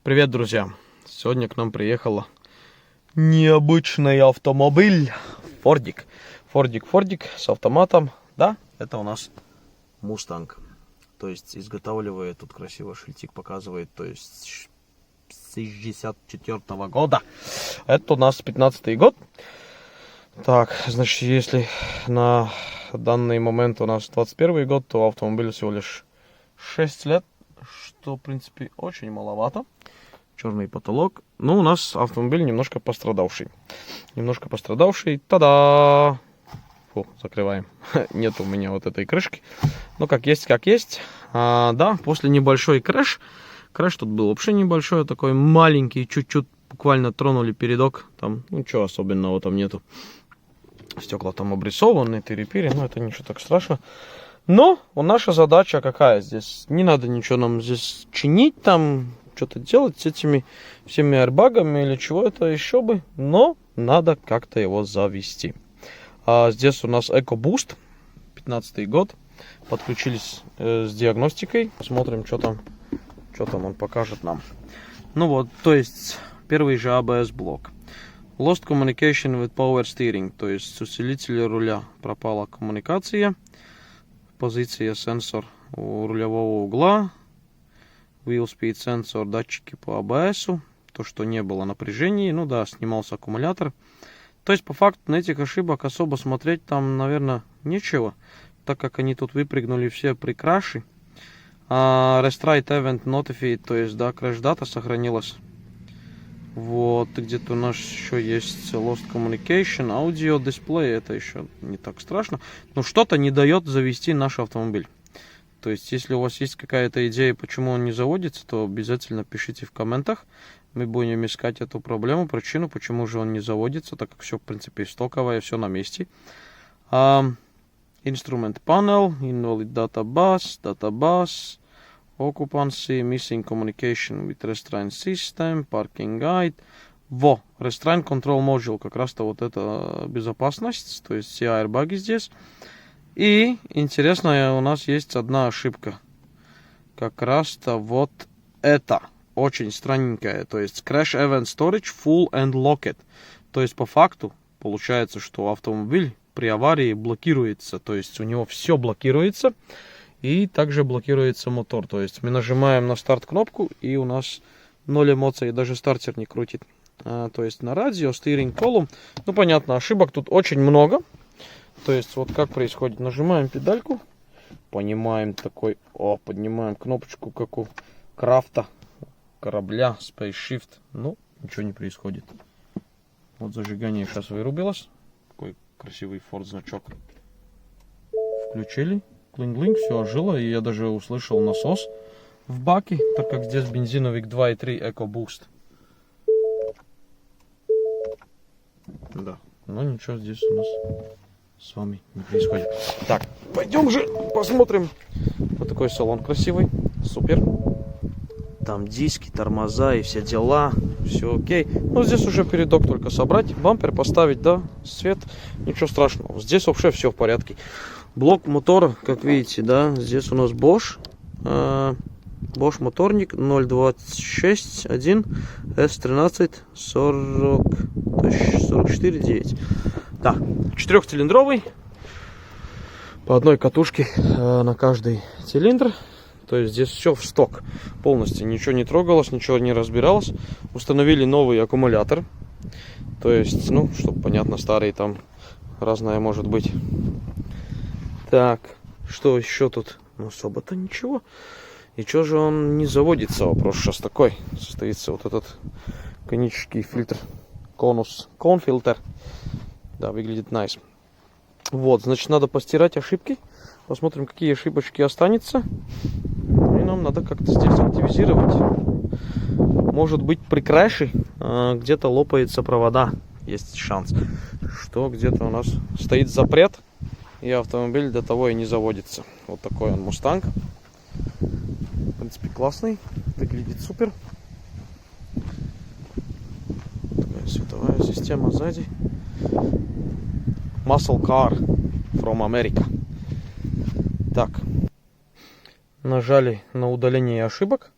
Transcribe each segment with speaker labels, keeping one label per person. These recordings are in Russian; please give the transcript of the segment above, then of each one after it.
Speaker 1: Привет, друзья! Сегодня к нам приехал необычный автомобиль. Фордик с автоматом. Да, это у нас Мустанг. То есть изготавливает, тут красиво шильтик показывает, то есть с 64-го года. Это у нас 15-й год. Так, значит, если на данный момент у нас 21 год, то автомобиль всего лишь 6 лет, что, в принципе, очень маловато. Черный потолок. Ну, у нас автомобиль немножко пострадавший. Та-да! Фу, закрываем. Нет у меня вот этой крышки. Ну, как есть, как есть. Да, после небольшой крэш тут был вообще небольшой, такой маленький, чуть-чуть буквально тронули передок. Там, ничего особенного там нету. Стекла там обрисованы, тыри-пири, но это ничего так страшного. Но наша задача какая здесь? Не надо ничего нам здесь чинить, там что-то делать с этими всеми аэрбагами или чего это еще бы. Но надо как-то его завести. Здесь у нас EcoBoost, 15-й год. Подключились с диагностикой. Смотрим, что там он покажет нам. Ну вот, то есть первый же ABS блок. Lost communication with power steering, то есть с усилителя руля пропала коммуникация. Позиция сенсор у рулевого угла. Wheel speed sensor, датчики по ABS. То, что не было напряжений. Ну да, снимался аккумулятор. То есть по факту на этих ошибок особо смотреть там, наверное, нечего. Так как они тут выпрыгнули все при краше. Restrite event notified, то есть да, crash data сохранилась. Вот, где-то у нас еще есть Lost Communication, Audio Display, это еще не так страшно. Но что-то не дает завести наш автомобиль. То есть, если у вас есть какая-то идея, почему он не заводится, то обязательно пишите в комментах. Мы будем искать эту проблему, причину, почему же он не заводится, так как все, в принципе, стоковое, все на месте. Instrument Panel, Invalid Data Bus, Occupancy, Missing Communication with Restraint System, Parking Guide. Restraint Control Module, как раз-то вот это безопасность, то есть все аэрбаги здесь. И интересная у нас есть одна ошибка. Как раз-то вот это, очень странненькая, то есть Crash Event Storage Full and Locked. То есть по факту получается, что автомобиль при аварии блокируется, то есть у него все блокируется. И также блокируется мотор. То есть мы нажимаем на старт кнопку, и у нас 0 эмоций, даже стартер не крутит. То есть на радио, steering column. Ну понятно, ошибок тут очень много. То есть вот как происходит. Нажимаем педальку. Понимаем такой. Поднимаем кнопочку, как у крафта. Корабля, Space Shift. Ну, ничего не происходит. Вот зажигание сейчас вырубилось. Такой красивый Ford значок. Включили. Клинг-клинг, все ожило, и я даже услышал насос в баке, так как здесь бензиновик 2.3 EcoBoost. Да, но ничего здесь у нас с вами не происходит. Так, пойдем же посмотрим. Вот такой салон красивый, супер. Там диски, тормоза и все дела, все окей. Ну, здесь уже передок только собрать, бампер поставить, да, свет, ничего страшного. Здесь вообще все в порядке. Блок мотора, как видите, да, здесь у нас Bosch. Bosch моторник 0.26.1 S13 44.9. Да, 4-цилиндровый. По одной катушке на каждый цилиндр. То есть здесь все в сток. Полностью ничего не трогалось, ничего не разбиралось. Установили новый аккумулятор. То есть, ну, чтобы понятно, старый там разное может быть. Так, что еще тут? Ну, особо-то ничего. И что же он не заводится? Вопрос сейчас такой. Состоится вот этот конический фильтр. Кон-фильтр. Да, выглядит nice. Вот, значит, надо постирать ошибки. Посмотрим, какие ошибочки останутся. И нам надо как-то здесь активизировать. Может быть, при краше где-то лопается провода. Есть шанс, что где-то у нас стоит запрет. И автомобиль до того и не заводится. Вот такой он Мустанг. В принципе, классный. Выглядит супер. Такая световая система сзади. Muscle Car from America. Так. Нажали на удаление ошибок.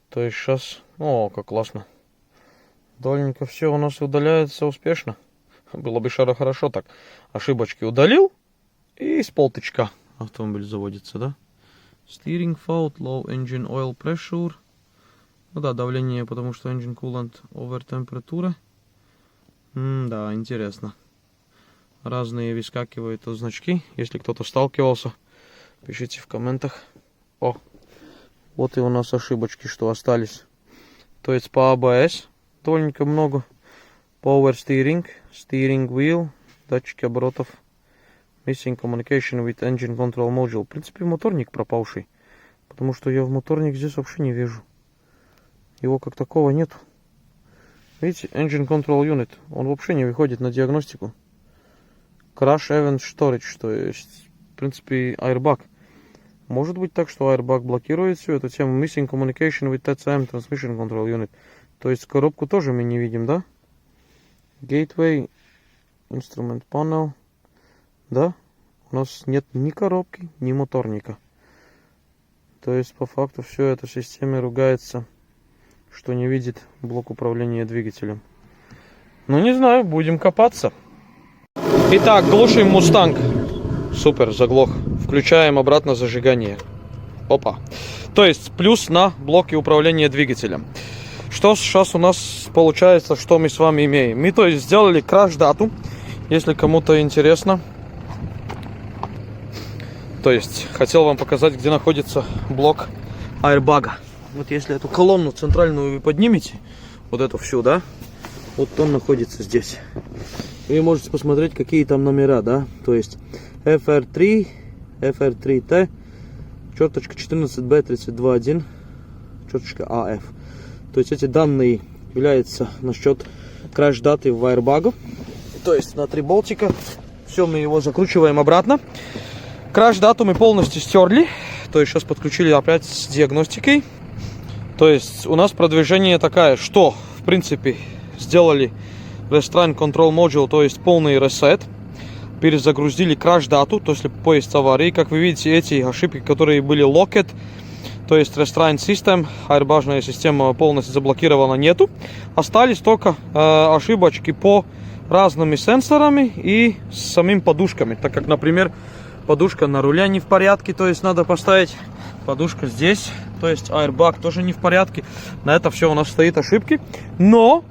Speaker 1: То есть сейчас О, как классно. Давненько все у нас удаляется успешно. Было бы хорошо так. Ошибочки удалил. И с полтычка автомобиль заводится, да? Steering fault, low engine oil pressure. Ну да, давление, потому что engine coolant over температура. Да, интересно. Разные выскакивают значки. Если кто-то сталкивался, пишите в комментах. О, вот и у нас ошибочки, что остались. То есть по ABS довольно много. Power steering, steering wheel, датчики оборотов. Missing communication with engine control module. В принципе, моторник пропавший. Потому что я в моторник здесь вообще не вижу. Его как такого нет. Видите, engine control unit. Он вообще не выходит на диагностику. Crash event storage. То есть, в принципе, airbag. Может быть так, что airbag блокирует всю эту тему. Missing communication with TCM, transmission control unit. То есть, коробку тоже мы не видим, да? Gateway, instrument panel. Да, у нас нет ни коробки, ни моторника. То есть, по факту, все это в системе ругается, что не видит блок управления двигателем. Ну, не знаю, будем копаться. Итак, глушим Мустанг. Супер, заглох. Включаем обратно зажигание. Опа. То есть, плюс на блоке управления двигателем. Что сейчас у нас получается, что мы с вами имеем? Мы, то есть, сделали краш-дату, если кому-то интересно. То есть, хотел вам показать, где находится блок аэрбага. Вот если эту колонну центральную вы поднимете, вот эту всю, да, вот он находится здесь. Вы можете посмотреть, какие там номера, да, то есть FR3, FR3T, черточка 14B321, черточка AF. То есть, эти данные являются насчет краш-даты в аэрбагу. То есть, на 3 болтика. Все, мы его закручиваем обратно. Краш-дату мы полностью стерли, то есть сейчас подключили опять с диагностикой. То есть у нас продвижение такое, что в принципе сделали Restraint Control Module, то есть полный ресет. Перезагрузили краш-дату, то есть поезд аварии. Как вы видите, эти ошибки, которые были Locket, то есть Restraint System, аэрбажная система полностью заблокирована, нету. Остались только ошибочки по разными сенсорами и с самим подушками, так как, например, подушка на руле не в порядке, то есть надо поставить подушка здесь, то есть аэрбаг тоже не в порядке. На это все у нас стоит ошибки, но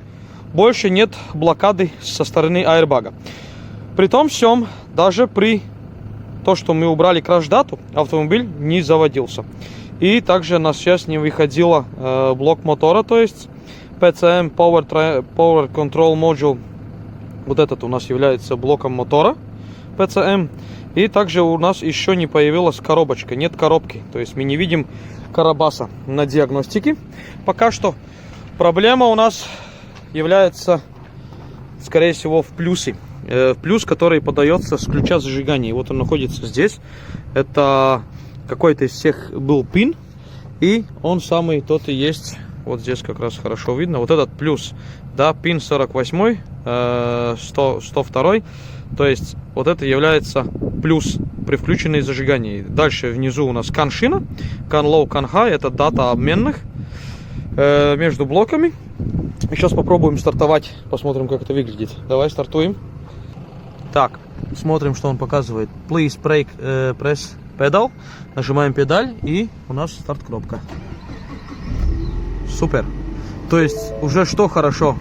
Speaker 1: больше нет блокады со стороны аэрбага. При том всем, даже при том, что мы убрали краш-дату, автомобиль не заводился. И также на связь не выходила блок мотора, то есть PCM Power Control Module. Вот этот у нас является блоком мотора PCM. И также у нас еще не появилась коробочка, нет коробки. То есть мы не видим карабаса на диагностике. Пока что проблема у нас является, скорее всего, в плюсе. Плюс, который подается с ключа зажигания. Вот он находится здесь. Это какой-то из всех был пин. И он самый тот и есть. Вот здесь как раз хорошо видно. Вот этот плюс. Да, пин 48, 102. То есть вот это является плюс при включенной зажигании. Дальше внизу у нас CAN-шина. CAN-low, CAN-high. Это дата обменных между блоками. И сейчас попробуем стартовать. Посмотрим, как это выглядит. Давай стартуем. Так, смотрим, что он показывает. Please press pedal. Нажимаем педаль и у нас старт-кнопка. Супер. То есть уже что хорошо.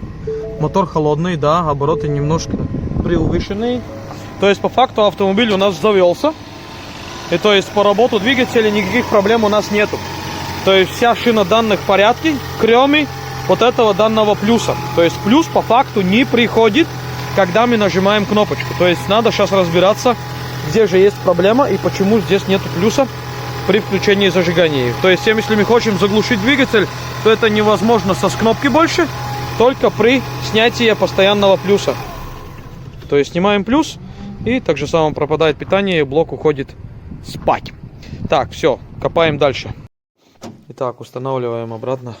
Speaker 1: Мотор холодный, да, обороты немножко превышенные. То есть по факту автомобиль у нас завелся. И то есть по работу двигателя никаких проблем у нас нету. То есть вся шина данных в порядке, кроме вот этого данного плюса. То есть плюс по факту не приходит, когда мы нажимаем кнопочку. То есть надо сейчас разбираться, где же есть проблема и почему здесь нету плюса при включении зажигания. То есть если мы хотим заглушить двигатель, то это невозможно со кнопки больше, только при снятии постоянного плюса. То есть снимаем плюс, и так же само пропадает питание, и блок уходит спать. Так, все, копаем дальше. Итак, устанавливаем обратно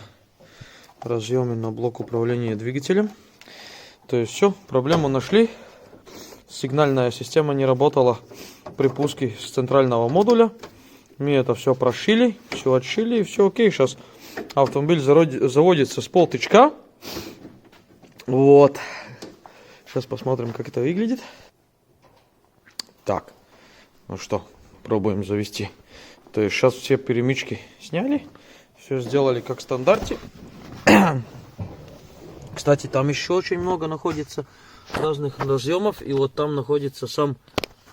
Speaker 1: разъемы на блок управления двигателем. То есть все, проблему нашли. Сигнальная система не работала при пуске с центрального модуля. Мы это все прошили, все отшили, и все окей. Сейчас Автомобиль заводится с полтычка. Вот. Сейчас посмотрим, как это выглядит. Так, ну что, пробуем завести. То есть сейчас все перемычки сняли. Все сделали как в стандарте. Кстати, там еще очень много находится разных разъемов. И вот там находится сам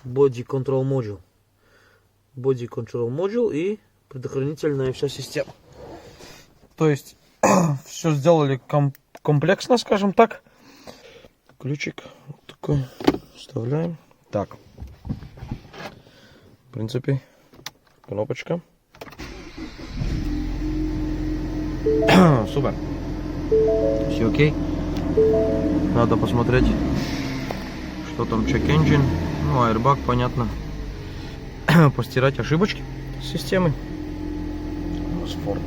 Speaker 1: Body Control Module. Body Control Module и предохранительная вся система. То есть все сделали комплексно, скажем так. Ключик вот такой вставляем. Так. В принципе, кнопочка. Супер. Все окей. Надо посмотреть, что там check engine. Ну, airbag, понятно. Постирать ошибочки системы. Спорт.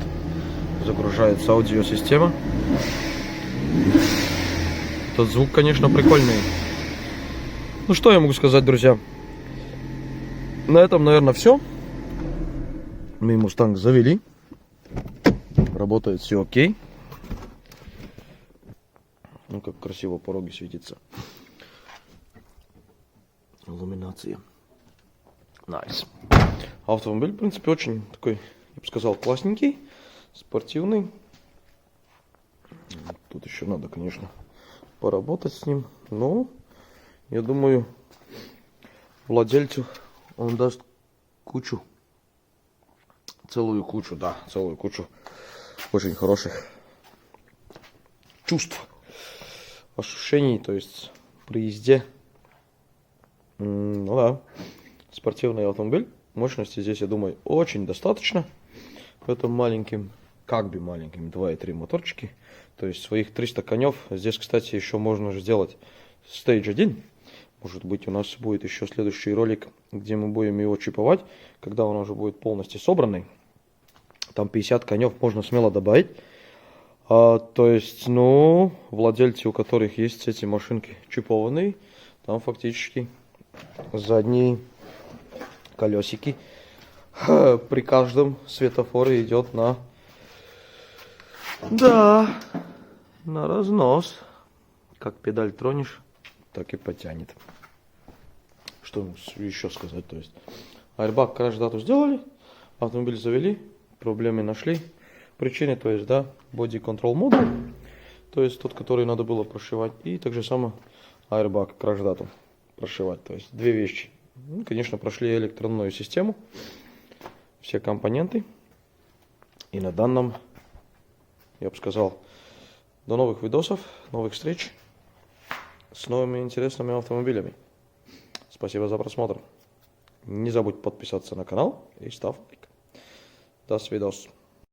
Speaker 1: Загружается аудиосистема. Этот звук, конечно, прикольный. Ну, что я могу сказать, друзья? На этом, наверное, все. Мы Мустанг завели. Работает все окей. Ну, как красиво пороги светится. Иллюминация. Найс. Автомобиль, в принципе, очень такой, я бы сказал, классненький. Спортивный. Тут еще надо, конечно, поработать с ним. Но, я думаю, владельцу он даст кучу. Целую кучу очень хороших чувств, ощущений, то есть при езде. Ну да, спортивный автомобиль. Мощности здесь, я думаю, очень достаточно. В этом маленьким, как бы маленьким, 2.3 моторчики. То есть своих 300 конев. Здесь, кстати, еще можно же сделать Stage 1. Может быть, у нас будет еще следующий ролик, где мы будем его чиповать, когда он уже будет полностью собранный. Там 50 конев можно смело добавить. То есть, ну, владельцы, у которых есть эти машинки чипованные, там фактически задние колесики при каждом светофоре идет на... Да, на разнос. Как педаль тронешь, так и потянет. Что еще сказать? То есть, airbag краш-дату сделали, автомобиль завели, проблемы нашли. Причины, то есть, да, body control module, то есть тот, который надо было прошивать, и так же само airbag краш-дату прошивать. То есть, две вещи. Ну, конечно, прошли электронную систему, все компоненты. И на данном, я бы сказал, до новых видосов, новых встреч с новыми интересными автомобилями. Спасибо за просмотр. Не забудь подписаться на канал и ставь лайк. До свидос.